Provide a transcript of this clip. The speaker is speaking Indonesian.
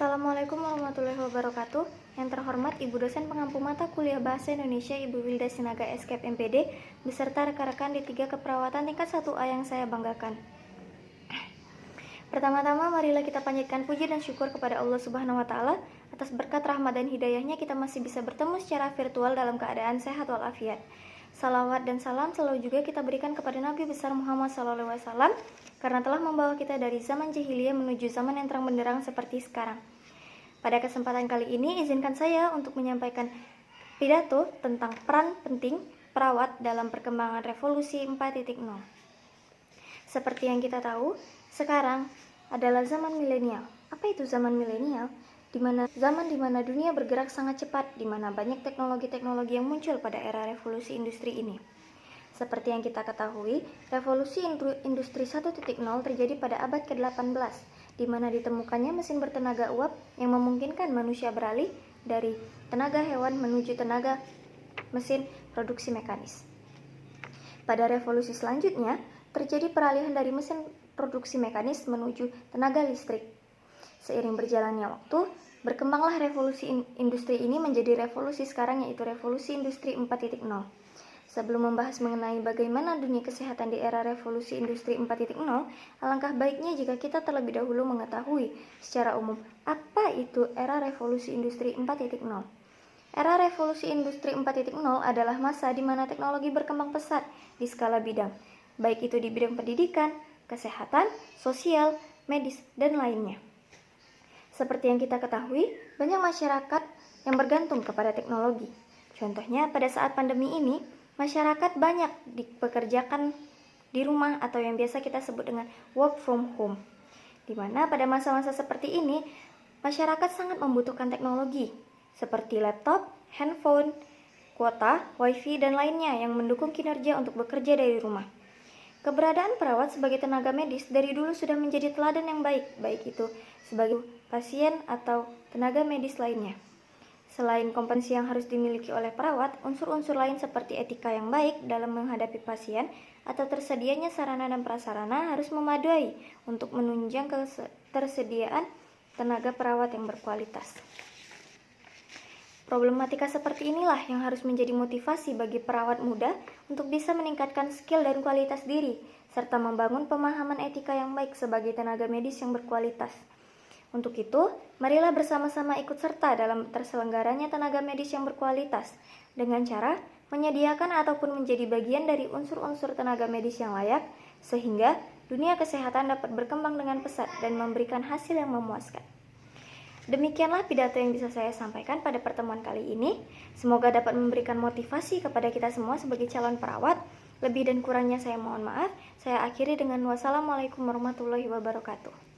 Assalamualaikum warahmatullahi wabarakatuh. Yang terhormat Ibu dosen pengampu mata kuliah Bahasa Indonesia Ibu Wilda Sinaga SKEP MPD beserta rekan-rekan di 3 keperawatan tingkat 1A yang saya banggakan. Pertama-tama marilah kita panjatkan puji dan syukur kepada Allah Subhanahu wa taala atas berkat rahmat dan hidayahnya kita masih bisa bertemu secara virtual dalam keadaan sehat walafiat. Salawat dan salam selalu juga kita berikan kepada Nabi besar Muhammad SAW karena telah membawa kita dari zaman jahiliyah menuju zaman yang terang benderang seperti sekarang. Pada kesempatan kali ini izinkan saya untuk menyampaikan pidato tentang peran penting perawat dalam perkembangan revolusi 4.0. Seperti yang kita tahu, sekarang adalah zaman milenial. Apa itu zaman milenial? Zaman di mana dunia bergerak sangat cepat, di mana banyak teknologi-teknologi yang muncul pada era revolusi industri ini. Seperti yang kita ketahui, revolusi industri 1.0 terjadi pada abad ke-18, di mana ditemukannya mesin bertenaga uap yang memungkinkan manusia beralih dari tenaga hewan menuju tenaga mesin produksi mekanis. Pada revolusi selanjutnya, terjadi peralihan dari mesin produksi mekanis menuju tenaga listrik. Seiring berjalannya waktu, berkembanglah revolusi industri ini menjadi revolusi sekarang, yaitu revolusi industri 4.0. Sebelum membahas mengenai bagaimana dunia kesehatan di era revolusi industri 4.0, alangkah baiknya jika kita terlebih dahulu mengetahui secara umum apa itu era revolusi industri 4.0. Era revolusi industri 4.0 adalah masa di mana teknologi berkembang pesat di skala bidang, baik itu di bidang pendidikan, kesehatan, sosial, medis, dan lainnya. Seperti yang kita ketahui, banyak masyarakat yang bergantung kepada teknologi. Contohnya, pada saat pandemi ini, masyarakat banyak dipekerjakan di rumah atau yang biasa kita sebut dengan work from home. Di mana pada masa-masa seperti ini, masyarakat sangat membutuhkan teknologi seperti laptop, handphone, kuota, wifi, dan lainnya yang mendukung kinerja untuk bekerja dari rumah. Keberadaan perawat sebagai tenaga medis dari dulu sudah menjadi teladan yang baik itu sebagai pasien atau tenaga medis lainnya. Selain kompetensi yang harus dimiliki oleh perawat, unsur-unsur lain seperti etika yang baik dalam menghadapi pasien atau tersedianya sarana dan prasarana harus memadai untuk menunjang ketersediaan tenaga perawat yang berkualitas. Problematika seperti inilah yang harus menjadi motivasi bagi perawat muda untuk bisa meningkatkan skill dan kualitas diri, serta membangun pemahaman etika yang baik sebagai tenaga medis yang berkualitas. Untuk itu, marilah bersama-sama ikut serta dalam terselenggaranya tenaga medis yang berkualitas, dengan cara menyediakan ataupun menjadi bagian dari unsur-unsur tenaga medis yang layak, sehingga dunia kesehatan dapat berkembang dengan pesat dan memberikan hasil yang memuaskan. Demikianlah pidato yang bisa saya sampaikan pada pertemuan kali ini. Semoga dapat memberikan motivasi kepada kita semua sebagai calon perawat. Lebih dan kurangnya saya mohon maaf. Saya akhiri dengan wassalamualaikum warahmatullahi wabarakatuh.